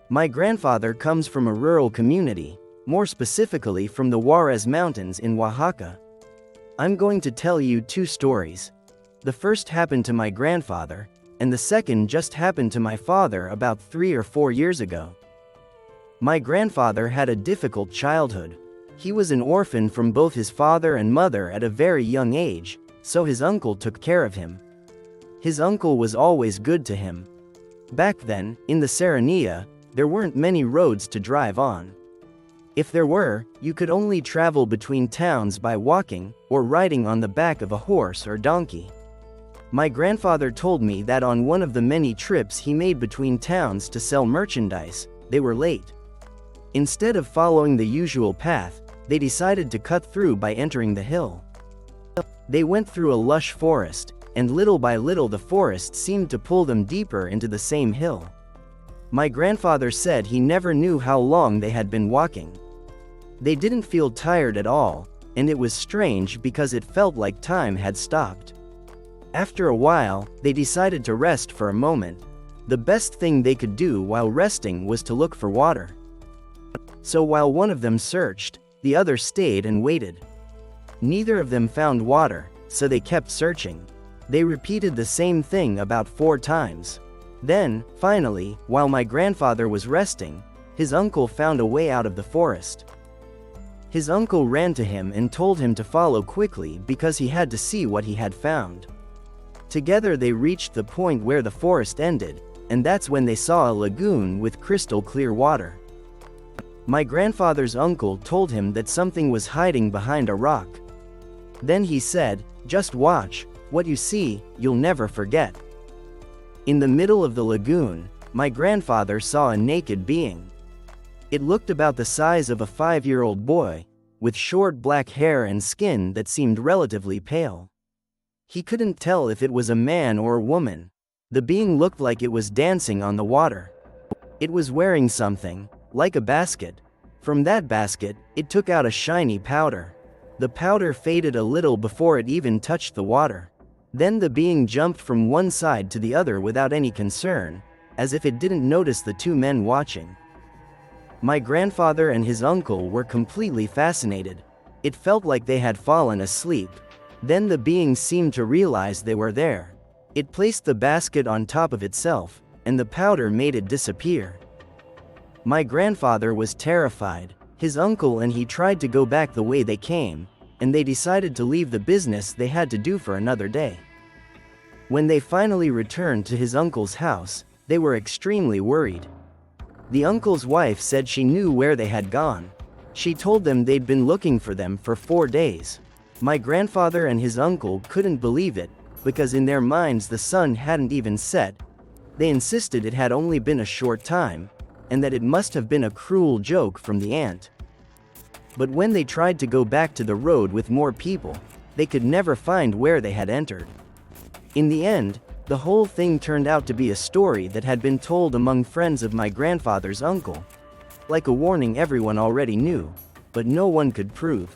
My grandfather comes from a rural community, more specifically from the Juarez Mountains in Oaxaca. I'm going to tell you two stories. The first happened to my grandfather, and the second just happened to my father about 3 or 4 years ago. My grandfather had a difficult childhood. He was an orphan from both his father and mother at a very young age, so his uncle took care of him. His uncle was always good to him. Back then, in the Serranía, there weren't many roads to drive on. If there were, you could only travel between towns by walking or riding on the back of a horse or donkey. My grandfather told me that on one of the many trips he made between towns to sell merchandise, they were late. Instead of following the usual path, they decided to cut through by entering the hill. They went through a lush forest, and little by little the forest seemed to pull them deeper into the same hill. My grandfather said he never knew how long they had been walking. They didn't feel tired at all, and it was strange because it felt like time had stopped. After a while, they decided to rest for a moment. The best thing they could do while resting was to look for water. So while one of them searched, the other stayed and waited. Neither of them found water, so they kept searching. They repeated the same thing about 4 times. Then, finally, while my grandfather was resting, his uncle found a way out of the forest. His uncle ran to him and told him to follow quickly because he had to see what he had found. Together they reached the point where the forest ended, and that's when they saw a lagoon with crystal clear water. My grandfather's uncle told him that something was hiding behind a rock. Then he said, "Just watch, what you see, you'll never forget." In the middle of the lagoon, my grandfather saw a naked being. It looked about the size of a 5-year-old boy, with short black hair and skin that seemed relatively pale. He couldn't tell if it was a man or a woman. The being looked like it was dancing on the water. It was wearing something, like a basket. From that basket, it took out a shiny powder. The powder faded a little before it even touched the water. Then the being jumped from one side to the other without any concern, as if it didn't notice the 2 men watching. My grandfather and his uncle were completely fascinated. It felt like they had fallen asleep. Then the being seemed to realize they were there. It placed the basket on top of itself, and the powder made it disappear. My grandfather was terrified. His uncle and he tried to go back the way they came, and they decided to leave the business they had to do for another day. When they finally returned to his uncle's house, they were extremely worried. The uncle's wife said she knew where they had gone. She told them they'd been looking for them for 4 days. My grandfather and his uncle couldn't believe it, because in their minds the sun hadn't even set. They insisted it had only been a short time, and that it must have been a cruel joke from the ant. But when they tried to go back to the road with more people, they could never find where they had entered. In the end, the whole thing turned out to be a story that had been told among friends of my grandfather's uncle. Like a warning everyone already knew, but no one could prove.